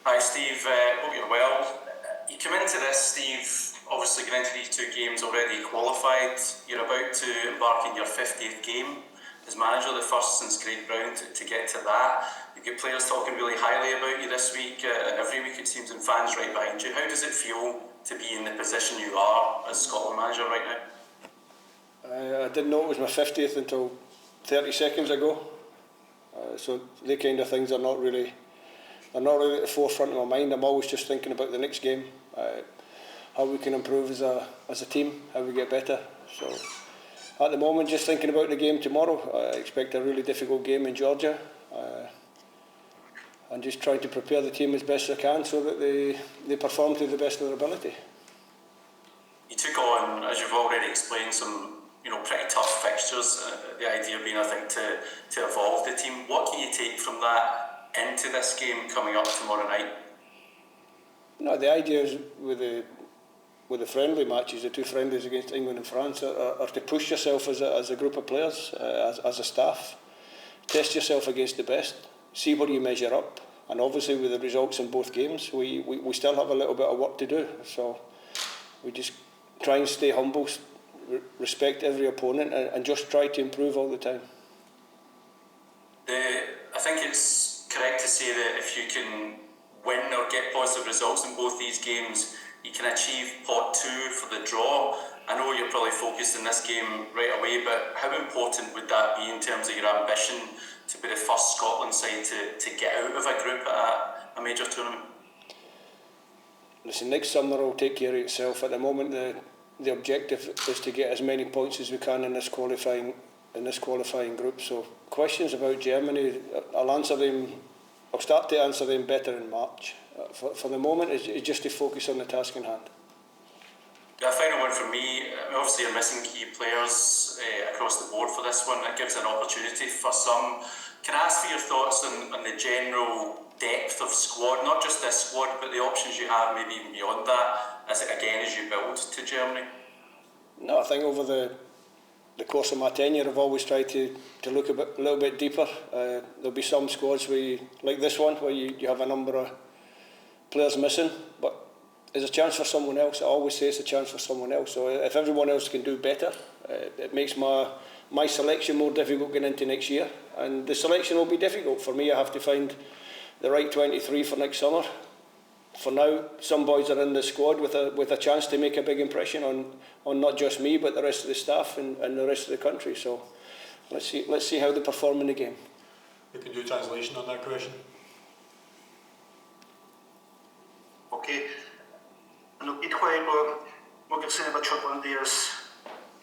Hi Steve, hope you're well. You come into this, Steve, obviously going into these two games already qualified. You're about to embark in your 50th game as manager, the first since Craig Brown to get to that. You've got players talking really highly about you this week, and every week it seems, and fans right behind you. How does it feel to be in the position you are as Scotland manager right now? I didn't know it was my 50th until 30 seconds ago. So the kind of things are not really at the forefront of my mind. I'm always just thinking about the next game, how we can improve as a team, how we get better. So at the moment, just thinking about the game tomorrow. I expect a really difficult game in Georgia, and just trying to prepare the team as best as I can so that they perform to the best of their ability. You took on, as you've already explained, some pretty tough fixtures. The idea being, I think, to evolve the team. What can you take from that into this game coming up tomorrow night? No, the idea is with the friendly matches, the two friendlies against England and France, are to push yourself as a group of players, as a staff, test yourself against the best, see where you measure up, and obviously with the results in both games, we still have a little bit of work to do. So we just try and stay humble, respect every opponent, and just try to improve all the time. I think it's correct to say that if you can win or get positive results in both these games, you can achieve pot 2 for the draw. I know you're probably focused in this game right away, but how important would that be in terms of your ambition to be the first Scotland side to get out of a group at a major tournament? Listen, next summer will take care of itself. At the moment, the objective is to get as many points as we can in this qualifying group. So questions about Germany, I'll start to answer them better in March. For the moment, it's just to focus on the task in hand. A final one from me. Obviously you're missing key players across the board for this one. That gives an opportunity for some. Can I ask for your thoughts on the general depth of squad, not just this squad, but the options you have, maybe even beyond that, as you build to Germany? No, I think over the course of my tenure, I've always tried to look a little bit deeper. There'll be some squads like this one, where you have a number of players missing, but there's a chance for someone else. I always say it's a chance for someone else. So if everyone else can do better, it makes my selection more difficult going into next year. And the selection will be difficult for me. I have to find the right 23 for next summer. For now, some boys are in the squad with a chance to make a big impression on not just me, but the rest of the staff and the rest of the country. So let's see how they perform in the game. You can do translation on that question. Okay. Ითქვა იყო მოგეხსენება შოტლანდიას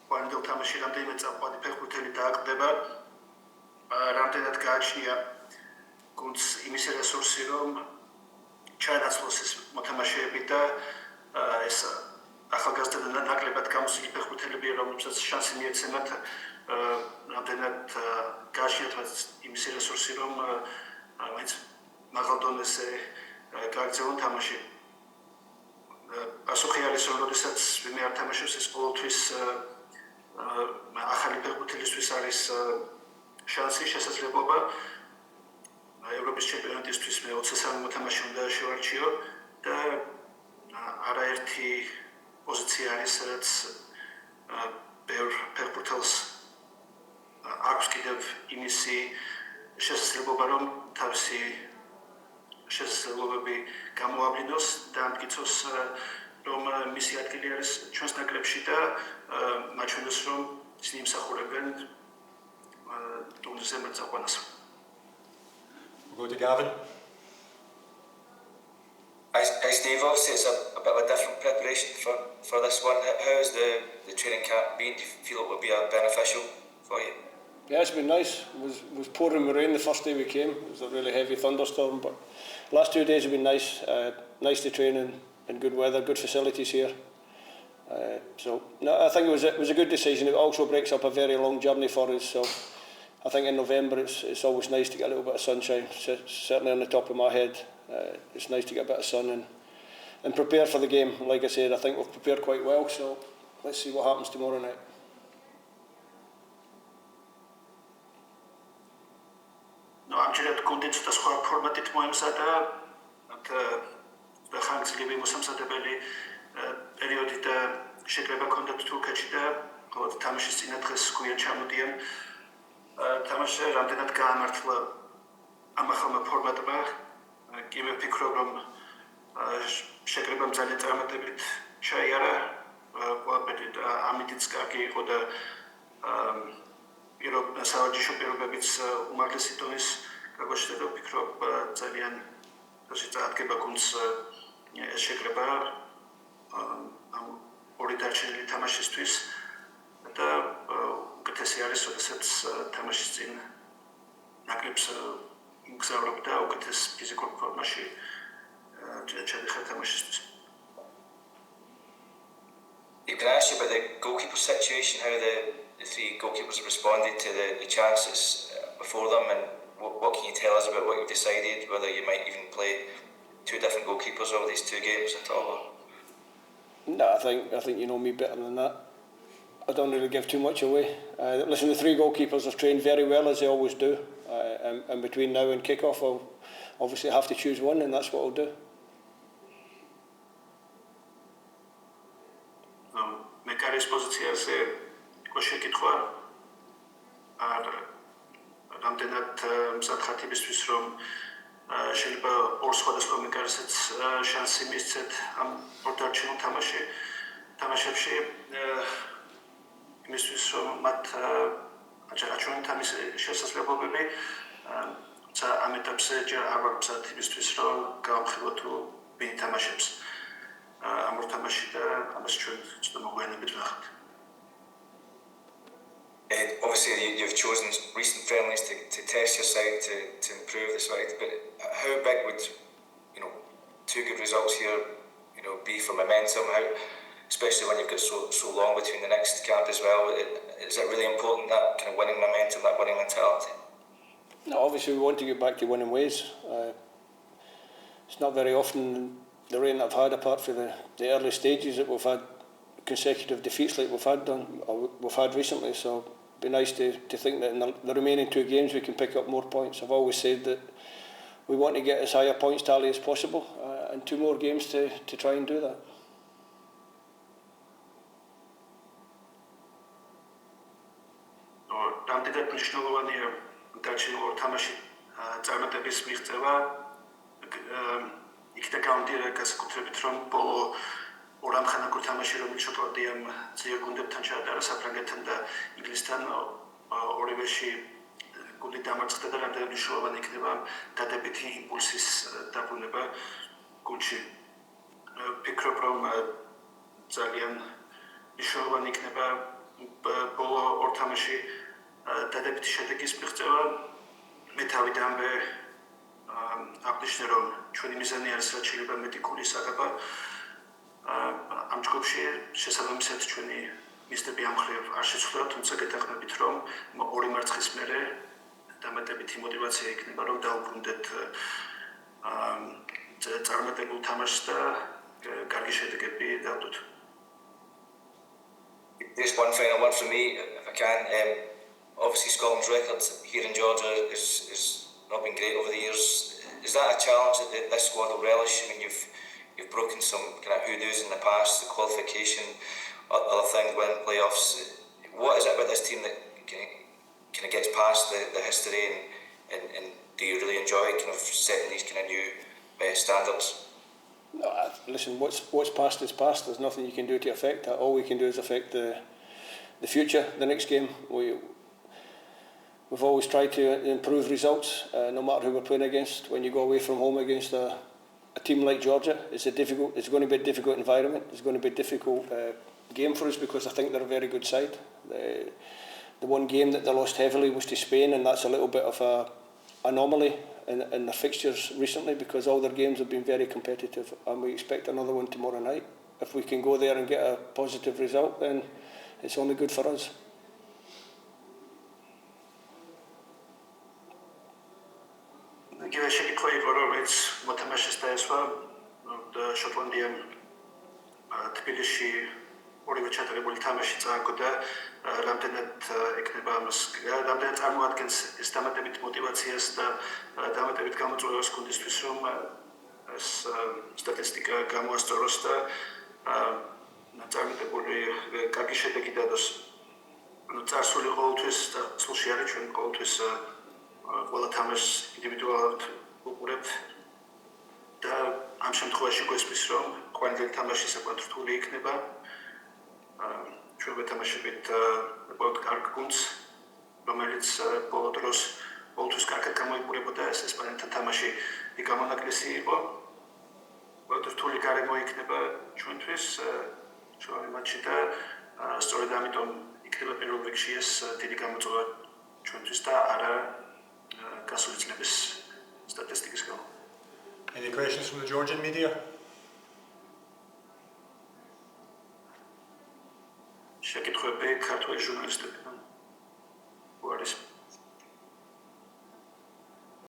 ყვავილთან შემდგომი წამყვანი ფეხბურთელი დააკრდება. რამდენად გააჩნია გუნდს იმის რესურსი, რომ ჩაანაცვლოს ეს მოთამაშეები და ეს ახალგაზრდა ნაკლებად გამოსული ფეხბურთელები, რომლებსაც შანსი მიეცემათ, რამდენად გააჩნიათ იმის რესურსი, რომ მაინც მაღალ დონეზე გააგრძელონ თამაში. ასოხი არის, რომ როდესაც ვინმე არ თამაშობს, ეს ყოველთვის ახალი ფეხბურთელისთვის არის შანსი, შესაძლებლობა. ევროპის ჩემპიონატისთვის მე 23 მოთამაშე უნდა შევარჩიო და არაერთი პოზიცია არის, სადაც ბევრ ფეხბურთელს აქვს კიდევ იმისი შესაძლებლობა, რომ თავისი შესაძლებლობები გამოავლინოს და ამტკიცოს, რომ მისი ადგილი არის ჩვენს ნაკრებში და მაჩვენოს, რომ ისინი იმსახურებენ ტურნირზე მერწაყვანას. We'll go to Gavin. Hi Steve, obviously it's a bit of a different preparation for this one. How has the training camp been? Do you feel it will be beneficial for you? Yeah, it's been nice. It was pouring rain the first day we came. It was a really heavy thunderstorm, but last 2 days have been nice. Nice to train in good weather, good facilities here. So no, I think it was a good decision. It also breaks up a very long journey for us. So I think in November it's always nice to get a little bit of sunshine. Certainly on the top of my head, it's nice to get a bit of sun and prepare for the game. Like I said, I think we've prepared quite well. So let's see what happens tomorrow night. ამჯერად გუნდი ცოტა სხვა ფორმატით მოემზადა ხანგრძლივი მოსამზადებელი პერიოდი და შეკრება ჰქონდათ თურქეთში და ხოლო თამაშის წინა დღეს გვიან ჩამოდიან. თამაში რამდენად გაამართლა ამ ახალმა ფორმატმა. კი ვფიქრობ, რომ შეკრებამ ძალიან წარმატებით ჩაიარა. ყველაფერი ამიტიც კარგი იყო და სავარჯიშო პირობებიც უმაღლესი დონის გაგვაშლა და ვფიქრობ ძალიან წარადგება გუნდს ეს შეკრება ამ ორი დარჩენილი თამაშისთვის და უკეთესი არის, როდესაც თამაშის წინ ნაკრებს მგზავრობ და უკეთეს ფიზიკურ ფორმაში ჩადიხარ თამაშისთვის. You can ask you about the goalkeeper situation, how the three goalkeepers responded to the chances before them, and what can you tell us about what you've decided, whether you might even play two different goalkeepers over these two games at all? No, I think you know me better than that. I don't really give too much away. Listen, the three goalkeepers have trained very well, as they always do, and between now and kick-off I'll obviously have to choose one, and that's what I'll do. მეკარის პოზიციაზე იყო შეკითხვა რამდენად მზად ხართ იმისთვის, რომ შეიძლება ორ სხვადასხვა მეკარესაც შანსი მისცეთ ამ ორ დარჩენილ თამაშებში იმისთვის, რომ მათ აჩვენოთ ამის შესაძლებლობები. ამ ეტაპზე ჯერ არ ვარ მზად იმისთვის, რომ გავამხილოთ თუ ვინ თამაშობს ამ ორ თამაში და ამას ჩვენ ცოტა მოგვიანებით ვნახავთ. Obviously, you've chosen recent friendlies to test your side, to improve the side. But how big would two good results here be for momentum? How, especially when you've got so long between the next camp as well, is it really important, that kind of winning momentum, that winning mentality? No, obviously we want to get back to winning ways. It's not very often the reign I've had, apart from the early stages, that we've had consecutive defeats like we've had recently. So it'd be nice to think that in the remaining two games we can pick up more points. I've always said that we want to get as high a points tally as possible, and two more games to try and do that. რამდენად მნიშვნელოვანია დარჩენილ ორ თამაში წარმატების მიღწევა. იქიდან გამომდინარე განსაკუთრებით, რომ ბოლო ორ ამხანაგურ თამაში, რომელიც შოტლანდიამ ძლიერ გუნდებთან ჩაატარა, საფრანგეთთან და ინგლისთან, ორივეში გუნდი დამარცხდა და რამდენად მნიშვნელოვანი იქნება დადებითი იმპულსის დაბრუნება გუნდში. ვფიქრობ, რომ ძალიან მნიშვნელოვანი იქნება ბოლო ორ თამაში დადებითი შედეგის მიღწევა. მე თავიდანვე აღნიშნე, რომ ჩვენი მიზანი არის რაც შეიძლება მეტი გოლის აღება. ამ ჯგუფში შესაბამისად ჩვენი მიზნები ამ მხრივ არ შეცვლა, თუმცა გეთანხმებით, რომ ორი მარცხის მერე დამატებითი мотивация იქნება, რომ დაუბრუნდეთ წარმატებულ თამაშს და კარგი შედეგები დავდოთ. Just one final one from me, if I can. Obviously, Scotland's record here in Georgia is not been great over the years. Is that a challenge that this squad will relish? I mean, you've broken some kind of hoodoos in the past, the qualification, other things, winning playoffs. What is it about this team that kind of gets past the history, and do you really enjoy kind of setting these kind of new standards? No, listen, what's past is past. There's nothing you can do to affect that. All we can do is affect the future, the next game. We've always tried to improve results, no matter who we're playing against. When you go away from home against a team like Georgia, it's going to be a difficult environment. It's going to be a difficult game for us, because I think they're a very good side. The one game that they lost heavily was to Spain, and that's a little bit of an anomaly in their fixtures recently, because all their games have been very competitive, and we expect another one tomorrow night. If we can go there and get a positive result, then it's only good for us. იგივე შეკითხვა იყო, რომელიც მოთამაშეს დაესვა შოტლანდიამ თბილისში ორივე ჩატარებული თამაში წააგო და რამდენად ეკნება ამას, რამდენად წარმოადგენს ეს დამატებით мотивაციას და დამატებით გამოწვევას გუნდისთვის, რომ ეს სტატისტიკა გამოასწოროს და წარმატებული კარგი შედეგი დადოს. წარსული ყოველთვის და სულში არის ჩვენ ყოველთვის ყველა თამაშს ინდივიდუალურად ვუყურებთ და ამ შემთხვევაში გვესმის რომ ყვანილი თამაში საკმაოდ რთული იქნება. ჩვენ ვეთამაშებით საკმაოდ კარგ გუნდს, რომელიც ბოლო დროს ყოველთვის კარგად გამოიყურებოდა. ეს ესპანეთთან თამაში გამონაკლისი იყო. რთული გარემო იქნება ჩვენთვის ჩვენი მატჩი და სწორედ ამიტომ იქნება პირველ რიგში ეს დიდი გამოწვევა ჩვენთვის და არა გასული წლების სტატისტიკის გამო. Any questions from the Georgian media?